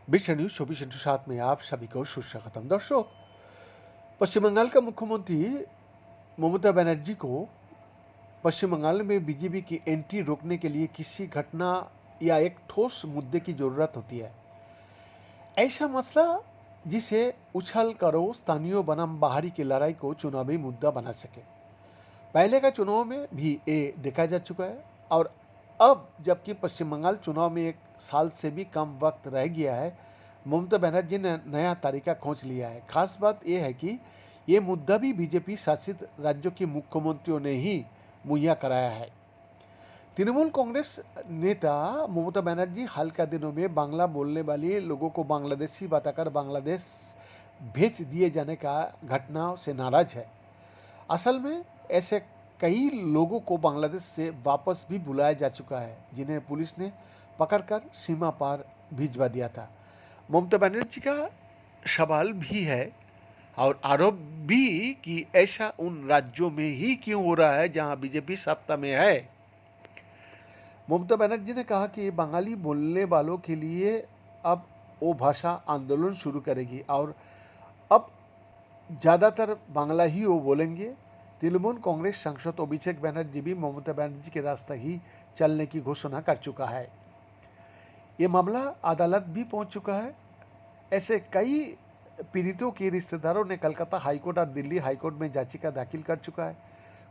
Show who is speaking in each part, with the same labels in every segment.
Speaker 1: विश्व न्यूज 24/7 में आप सभी को सुस्वागतम। दर्शक, पश्चिम बंगाल का मुख्यमंत्री ममता बनर्जी को पश्चिम बंगाल में बीजेपी की एंट्री रोकने के लिए किसी घटना या एक ठोस मुद्दे की जरूरत होती है। ऐसा मसला जिसे उछल करो स्थानीय बनाम बाहरी की लड़ाई को चुनावी मुद्दा बना सके। पहले का चुनाव में भी ये देखा जा चुका है, और अब जबकि पश्चिम बंगाल चुनाव में एक साल से भी कम वक्त रह गया है, ममता बनर्जी ने नया तरीका खोज लिया है। खास बात यह है कि ये मुद्दा भी बीजेपी शासित राज्यों के मुख्यमंत्रियों ने ही मुहैया कराया है। तृणमूल कांग्रेस नेता ममता बनर्जी हाल के दिनों में बांग्ला बोलने वाले लोगों को बांग्लादेशी बताकर बांग्लादेश भेज दिए जाने का घटना से नाराज है। असल में ऐसे कई लोगों को बांग्लादेश से वापस भी बुलाया जा चुका है, जिन्हें पुलिस ने पकड़कर सीमा पार भिजवा दिया था। ममता बनर्जी का सवाल भी है और आरोप भी कि ऐसा उन राज्यों में ही क्यों हो रहा है जहां बीजेपी सत्ता में है। ममता बनर्जी ने कहा कि बंगाली बोलने वालों के लिए अब वो भाषा आंदोलन शुरू करेगी और अब ज़्यादातर बांग्ला ही वो बोलेंगे। तृणमूल कांग्रेस सांसद अभिषेक बनर्जी भी ममता बनर्जी के रास्ते ही चलने की घोषणा कर चुका है। ये मामला अदालत भी पहुंच चुका है। ऐसे कई पीड़ितों के रिश्तेदारों ने कलकत्ता हाईकोर्ट और दिल्ली हाईकोर्ट में याचिका दाखिल कर चुका है।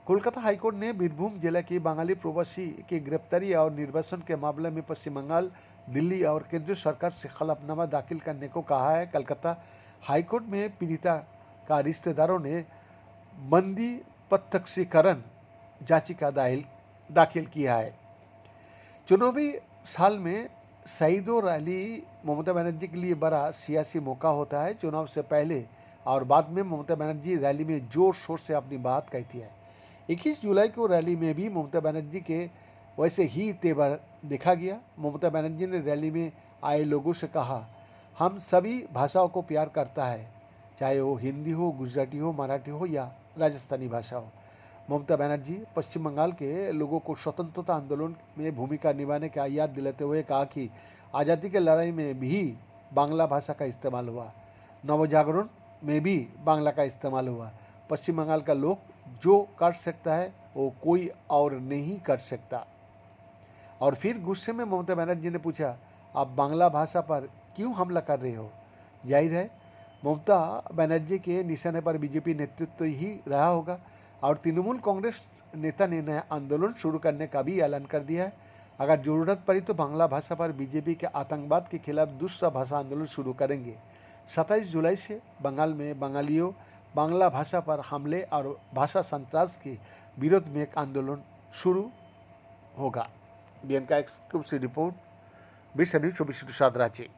Speaker 1: कोलकाता हाईकोर्ट ने बीरभूम जिला के बंगाली प्रवासी की गिरफ्तारी और निर्वासन के मामले में पश्चिम बंगाल, दिल्ली और केंद्र सरकार से हलफनामा दाखिल करने को कहा है। कलकत्ता हाईकोर्ट में पीड़िता का रिश्तेदारों ने बंदी प्रत्यक्षीकरण याचिका दाखिल किया है। चुनावी साल में शहीदों रैली ममता बनर्जी के लिए बड़ा सियासी मौका होता है। चुनाव से पहले और बाद में ममता बनर्जी रैली में जोर शोर से अपनी बात कहती है। 21 जुलाई को रैली में भी ममता बनर्जी के वैसे ही तेवर देखा गया। ममता बनर्जी ने रैली में आए लोगों से कहा, हम सभी भाषाओं को प्यार करता है, चाहे वो हिंदी हो, गुजराती हो, मराठी हो या राजस्थानी भाषा हो। ममता बनर्जी पश्चिम बंगाल के लोगों को स्वतंत्रता आंदोलन में भूमिका निभाने का याद दिलाते हुए कहा कि आज़ादी की लड़ाई में भी बांग्ला भाषा का इस्तेमाल हुआ, नवजागरण में भी बांग्ला का इस्तेमाल हुआ। पश्चिम बंगाल का लोग जो कर सकता है वो कोई और नहीं कर सकता। और फिर गुस्से में ममता बनर्जी ने पूछा, आप बांग्ला भाषा पर क्यों हमला कर रहे हो? जाहिर है ममता बनर्जी के निशाने पर बीजेपी नेतृत्व ही रहा होगा और तृणमूल कांग्रेस नेता ने नया आंदोलन शुरू करने का भी ऐलान कर दिया है। अगर जरूरत पड़ी तो बांग्ला भाषा पर बीजेपी के आतंकवाद के खिलाफ दूसरा भाषा आंदोलन शुरू करेंगे। 27 जुलाई से बंगाल में बंगालियों बांग्ला भाषा पर हमले और भाषा संत्रास के विरोध में एक आंदोलन शुरू होगा। बीएन का एक्सक्लूसिव रिपोर्ट, विश्व न्यूज 24/7 रांची।